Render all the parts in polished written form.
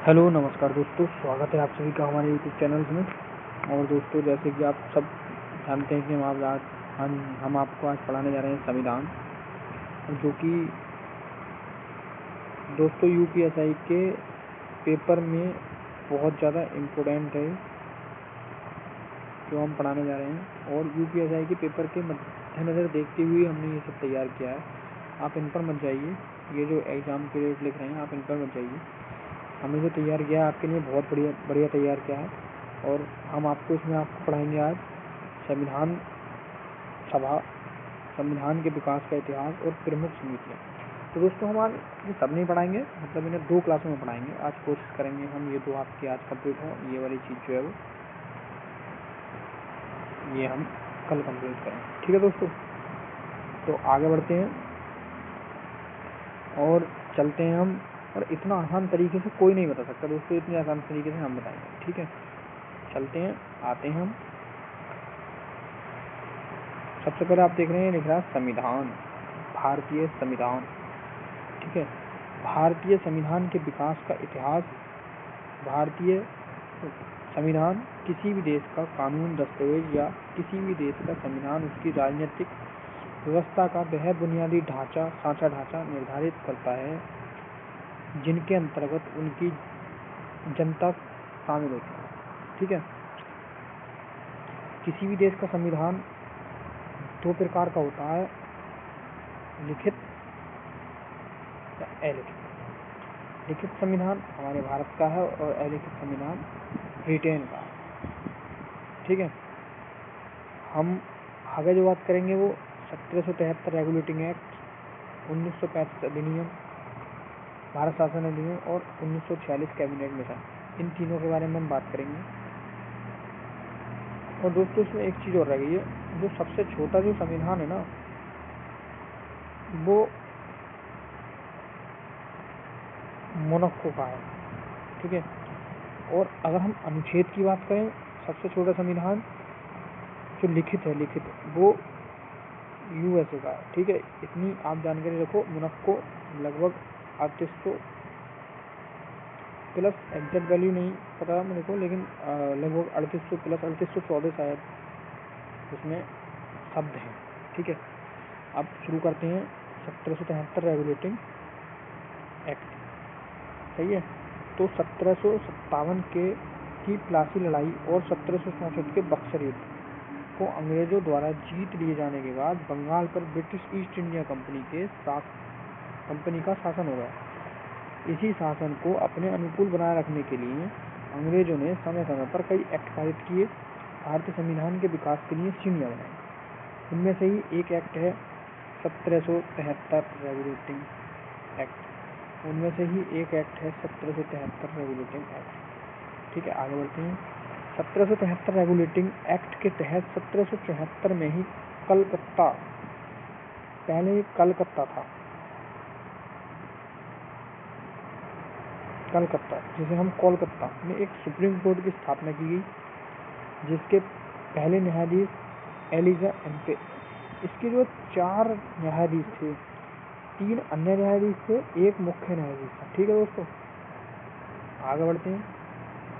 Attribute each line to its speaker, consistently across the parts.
Speaker 1: Hello नमस्कार दोस्तों, स्वागत है आप सभी का हमारे यूट्यूब चैनल्स में। और दोस्तों, जैसे कि आप सब जानते हैं कि हम आपको आज पढ़ाने जा रहे हैं संविधान, जो कि दोस्तों यूपीएसआई के पेपर में बहुत ज़्यादा इम्पोर्टेंट है जो हम पढ़ाने जा रहे हैं। और यूपीएसआई के पेपर के मद्देनज़र देखते हुए हमने ये सब तैयार किया है। आप इन पर मत जाइए, ये जो एग्ज़ाम के डेट लिख रहे हैं आप इन पर मत जाइए। हमने जो तैयार किया है आपके लिए बहुत बढ़िया तैयार किया है। और हम आपको पढ़ाएंगे आज संविधान सभा, संविधान के विकास का इतिहास और प्रमुख समितियाँ। तो दोस्तों, हम आज ये सब नहीं पढ़ाएंगे, मतलब इन्हें 2 क्लासों में पढ़ाएंगे। आज कोशिश करेंगे हम ये 2 आपके आज कंप्लीट हो, ये वाली चीज़ जो है वो ये हम कल कंप्लीट करेंगे। ठीक है दोस्तों, तो आगे बढ़ते हैं और चलते हैं हम। और इतना आसान तरीके से कोई नहीं बता सकता दोस्तों, इतनी आसान तरीके से हम बताएंगे। ठीक है, चलते हैं, आते हैं हम। सबसे पहले आप देख रहे हैं लिख रहा है संविधान, भारतीय संविधान। ठीक है, भारतीय संविधान के विकास का इतिहास। भारतीय संविधान किसी भी देश का कानून दस्तावेज या किसी भी देश का संविधान उसकी राजनीतिक व्यवस्था का वह बुनियादी साँचा ढांचा निर्धारित करता है जिनके अंतर्गत उनकी जनता शामिल होती है। ठीक है, किसी भी देश का संविधान 2 प्रकार का होता है, लिखित या अलिखित। लिखित संविधान हमारे भारत का है और अलिखित संविधान ब्रिटेन का है। ठीक है, हम आगे जो बात करेंगे वो 1773 रेगुलेटिंग एक्ट, 1935 अधिनियम, भारत शासन अधिनियम और 1946 कैबिनेट मिशन, इन तीनों के बारे में हम बात करेंगे। और दोस्तों, इसमें एक चीज़ और रह गई है, जो सबसे छोटा जो संविधान है ना, वो मोनाको का है। ठीक है, और अगर हम अनुच्छेद की बात करें, सबसे छोटा संविधान जो लिखित है, वो यूएसए का है। ठीक है, इतनी आप जानकारी रखो। मोनाको लगभग 3800 प्लस, एग्जैक्ट वैल्यू नहीं पता मेरे को, लेकिन लगभग 3800 प्लस 3814 शायद उसमें शब्द हैं। ठीक है, अब शुरू करते हैं 1773 रेगुलेटिंग एक्ट। सही है, तो 1757 की प्लासी लड़ाई और 1764 के बक्सर युद्ध को अंग्रेजों द्वारा जीत लिए जाने के बाद बंगाल पर ब्रिटिश ईस्ट इंडिया कंपनी का शासन हो गया। इसी शासन को अपने अनुकूल बनाए रखने के लिए अंग्रेजों ने समय समय पर कई एक्ट पारित किए, भारतीय संविधान के विकास के लिए सीढ़ियाँ बनाई। इनमें से ही एक एक्ट है 1773 रेगुलेटिंग एक्ट। उनमें से ही एक एक्ट है 1773 रेगुलेटिंग एक्ट। ठीक है, आगे बढ़ते हैं। 1773 रेगुलेटिंग एक्ट के तहत 1774 में ही कलकत्ता, पहले कलकत्ता था, कलकत्ता जिसे हम कोलकाता में एक सुप्रीम कोर्ट की स्थापना की गई, जिसके पहले न्यायाधीश एलिजा एम्पे। इसके जो 4 न्यायाधीश थे, 3 अन्य न्यायाधीश थे, 1 मुख्य न्यायाधीश था। ठीक है दोस्तों, आगे बढ़ते हैं।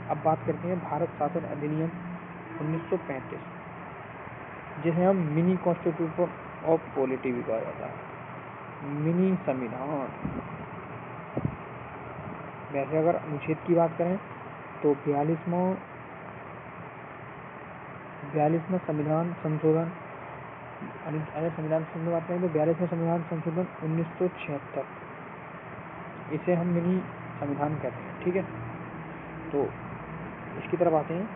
Speaker 1: अब बात करते हैं भारत शासन अधिनियम 1935, जिसे हम मिनी कॉन्स्टिट्यूशन ऑफ पॉलिटी भी कहा जाता है, मिनी संविधान। वैसे अगर अनुच्छेद की बात करें तो 42वां संविधान संशोधन, अगर संविधान की बात करें तो 42वां संविधान संशोधन 1976, इसे हम मिनी संविधान कहते हैं। ठीक है, तो इसकी तरफ आते हैं।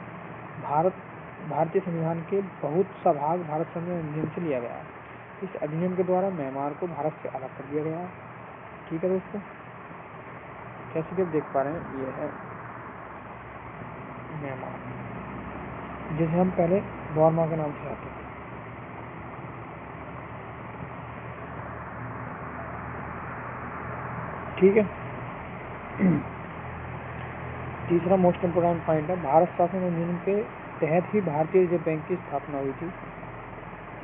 Speaker 1: भारतीय संविधान के बहुत सा भाग भारत संविधान अधिनियम से लिया गया है। इस अधिनियम के द्वारा म्यांमार को भारत से अलग कर दिया गया है। ठीक है दोस्तों, जैसे कि आप देख पा रहे हैं, ये है म्यांमार, जिसे हम पहले बर्मा के नाम से जानते थे। ठीक है, तीसरा मोस्ट इम्पोर्टेंट पॉइंट है, भारत शासन अधिनियम के तहत ही भारतीय रिजर्व बैंक की स्थापना हुई थी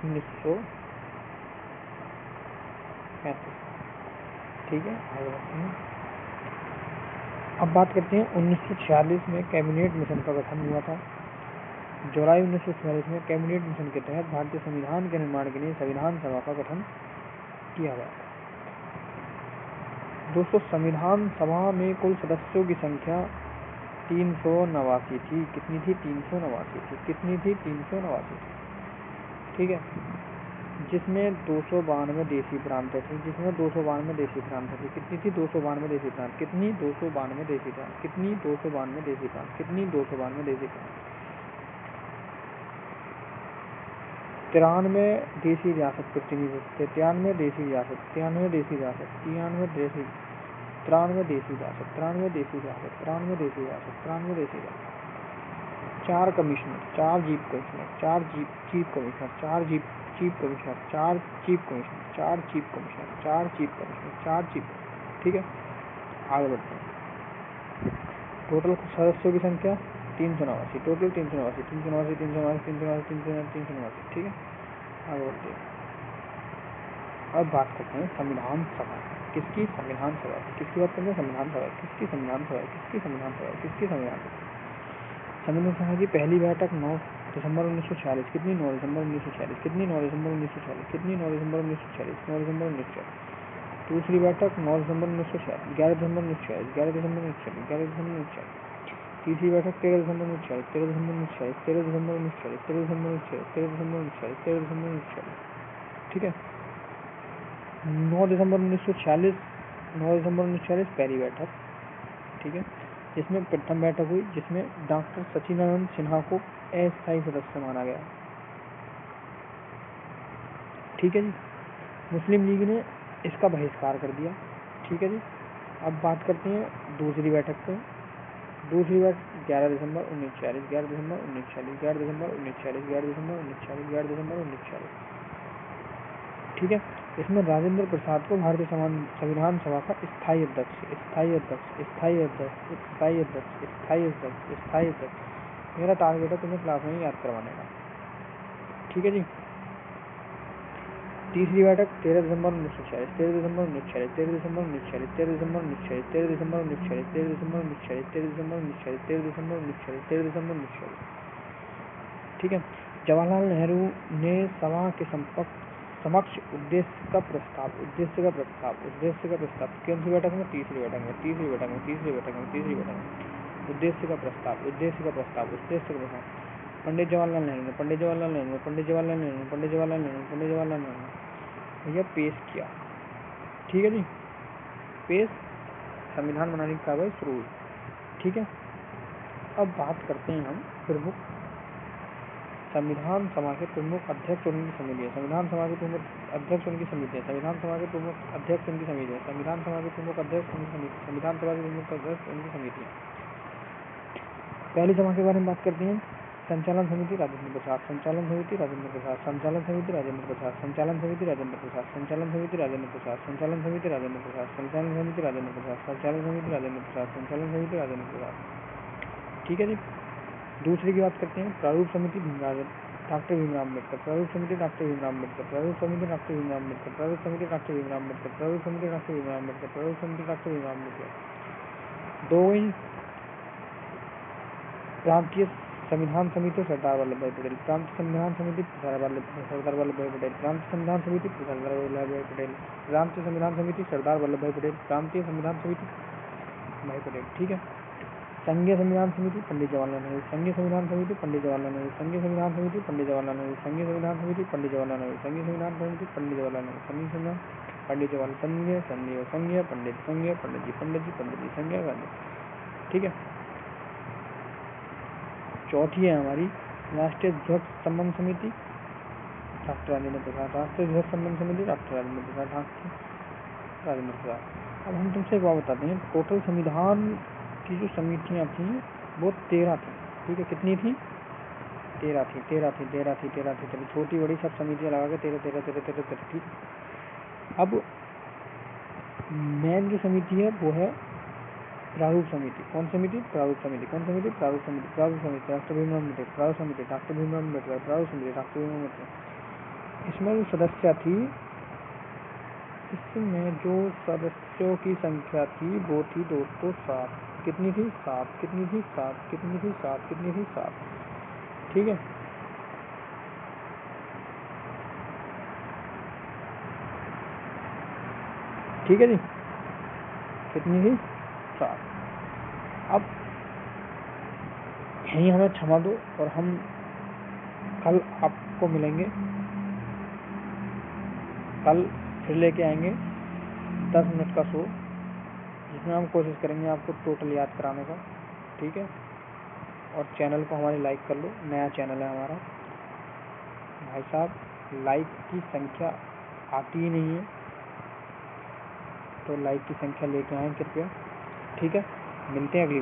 Speaker 1: 1935। ठीक है, आगे बढ़ते हैं। अब बात करते हैं 1946 में कैबिनेट मिशन का गठन हुआ था। जुलाई 1946 में कैबिनेट मिशन के तहत भारतीय संविधान के निर्माण के लिए संविधान सभा का गठन किया गया। दोस्तों, संविधान सभा में कुल सदस्यों की संख्या 389 थी। कितनी थी? 389 थी। कितनी थी? 389 थी। ठीक है, जिसमें 292 देशी प्रांत थी। जिसमें 292 देशी प्रांत थी। कितनी थी? 292 देशी प्रांत। कितनी? 292 देशी प्रांत। कितनी? 292 देशी प्रांत। कितनी? 292 देशी प्रांत। 93 देशी रियासत प्रतिनिधि थे। 93 देशी रियासत। 93 देशी रियासत। 93 देशी 93 देशी रियासत। 93 देशी रियासत। 93 देशी रियासत। 93 देशी रियासत। 4 commissioner, 4 chief commissioner, 4 chief commissioner, 4 chief commissioner, 4 chief commissioner, 4 chief commissioner, 4 chief commissioner, 4 chief. ठीक है, आगे बढ़ते हैं। टोटल सदस्यों की संख्या 389। टोटल 389। 389 389 389 389। ठीक है, आगे बढ़ते हैं। अब बात करते हैं संविधान सभा किसकी? संविधान सभा किसकी बात करते हैं? संविधान सभा किसकी? संविधान सभा किसकी? संविधान सभा किसकी? संविधान संविधान सभा की पहली बैठक 9 दिसंबर 1946। कितनी? 9 दिसंबर 1946। कितनी? 9 दिसंबर 1946। कितनी? 9 दिसंबर 1946। 9 दिसंबर 1946। दूसरी बैठक 9 दिसंबर 1946। 11 दिसंबर 1946। 11 दिसंबर 1946। 11 दिसंबर 1946। तीसरी बैठक 13 दिसंबर 1946। 13 दिसंबर 1946। 13 दिसंबर 1946। 13 दिसंबर 1946। 13 दिसंबर 1946। 13 दिसंबर 1946। ठीक है, 9 दिसंबर 1946। 9 दिसंबर 1946 पहली बैठक। ठीक है, जिसमें प्रथम बैठक हुई, जिसमें डॉक्टर सचिदानंद सिन्हा को अस्थायी सदस्य माना गया। ठीक है जी, मुस्लिम लीग ने इसका बहिष्कार कर दिया। ठीक है जी, अब बात करते हैं दूसरी बैठक पे। दूसरी बैठक 11 दिसंबर 1946। 11 दिसंबर 1946। 11 दिसंबर 1946। 11 दिसंबर 1946। 11 दिसंबर 1946। ठीक है, इसमें राजेंद्र प्रसाद को भारतीय संविधान सभा का स्थायी अध्यक्ष स्थायी अध्यक्ष स्थायी अध्यक्ष स्थायी अध्यक्ष स्थायी अध्यक्ष स्थायी अध्यक्ष। मेरा टारगेट है तुम्हें क्लास में याद करवाने का। ठीक है जी, तीसरी बैठक 13 दिसंबर 1946। 13 दिसंबर 1946। 13 दिसंबर 1946। 13 दिसंबर 1946। 13 दिसंबर 1946। 13 दिसंबर 1946। 13 दिसंबर 1946। 13 दिसंबर 1946। 13 दिसंबर 1946। ठीक है, जवाहरलाल नेहरू ने सभा के समक्ष उद्देश्य का प्रस्ताव कौन सी बैठक में? तीसरी बैठक में उद्देश्य का प्रस्ताव पंडित जवाहरलाल नेहरू भैया पेश किया। ठीक है जी, पेश संविधान बनाने की कार्रवाई शुरू हुई। ठीक है, अब बात करते हैं हम प्रमुख संविधान सभा के प्रमुख अध्यक्ष उनकी समिति है। संविधान सभा के प्रमुख अध्यक्ष उनकी समिति है। संविधान सभा के प्रमुख अध्यक्ष उनकी समिति है। संविधान सभा के प्रमुख अध्यक्ष उनकी समिति। संविधान सभा के प्रमुख अध्यक्ष उनकी समिति है। पहली सभा के बारे में बात करते हैं। संचालन समिति राजेंद्र प्रसाद। संचालन समिति राजेंद्र प्रसाद। संचालन समिति राजेंद्र प्रसाद। संचालन समिति राजेंद्र प्रसाद। संचालन समिति राजेंद्र प्रसाद। संचालन समिति राजेंद्र प्रसाद। संचालन समिति राजेंद्र प्रसाद। संचालन समिति राजेंद्र प्रसाद। संचालन समिति राजेंद्र प्रसाद। ठीक है जी, दूसरे की बात करते हैं। प्रारूप समिति डॉक्टर भीमराव अम्बेडकर। प्रारूप समिति डॉक्टर भीमराव अम्बेडकर। प्रारूप समिति डॉक्टर भीमराव अम्बेडकर। प्रारूप समिति डॉक्टर भीमराव अम्बेडकर। प्रारूप समिति डॉक्टर भीमराव अम्बेडकर। प्रारूप समिति डॉक्टर भीमराव अम्बेडकर। 2 प्रांतीय संविधान समिति सरदार वल्लभ भाई पटेल। प्रांतीय संविधान समिति सरदार वल्लभ भाई पटेल। प्रांतीय संविधान समिति सरदार वल्लभ भाई पटेल। प्रांतीय संविधान समिति सरदार वल्लभ भाई पटेल। प्रांतीय संविधान समिति भाई पटेल। ठीक है, संघीय संविधान समिति पंडित जवाहरलाल नेहरू। संघीय संविधान समिति पंडित जवाहरलाल नेहरू। संघीय संविधान समिति पंडित जवाहरलाल नेहरू। संघीय संविधान समिति पंडित जवाहरलाल नेहरू। संघीय संविधान समिति पंडित जवाहरलाल नेहरू। संघीय संविधान पंडित जवाहरलाल संघीय संघीय संघीय पंडित संघीय पंडित जी संघीय पंडित। ठीक है, चौथी है हमारी राष्ट्रीय ध्वज संबंध समिति डॉक्टर राजेंद्र प्रसाद। राष्ट्रीय ध्वज संबंध समिति डॉक्टर राजेंद्र प्रसाद। राजेंद्र प्रसाद। अब हम तुमसे एक बात बताते हैं। टोटल संविधान की जो समितियां थी वो 13 थी। ठीक है, कितनी थी? 13 थी। चलो छोटी बड़ी सब समितियां लगा के 13। ठीक, अब मेन जो समिति है वो है प्रारूप समिति। कौन समिति? प्रारूप समिति। कौन समिति? प्रारूप समिति। प्रारूप समिति डॉक्टर भीमराव अम्बेडकर। प्रारूप समिति डॉक्टर भीमराव अम्बेडकर। प्रारूप समिति डॉक्टर भीमराव अम्बेडकर। इसमें जो सदस्य थी, इसमें जो सदस्यों की संख्या थी वो थी दोस्तों 7। कितनी थी 7, कितनी थी 7, कितनी थी 7, कितनी थी 7। ठीक है, ठीक है जी, कितनी थी 7। अब यहीं हमें क्षमा दो और हम कल आपको मिलेंगे, कल फिर लेके आएंगे 10 मिनट का शो, जिसमें हम कोशिश करेंगे आपको टोटल याद कराने का। ठीक है, और चैनल को हमारे लाइक कर लो, नया चैनल है हमारा भाई साहब, लाइक की संख्या आती ही नहीं है, तो लाइक की संख्या लेके आएँ कृपया। ठीक है, मिलते हैं अगली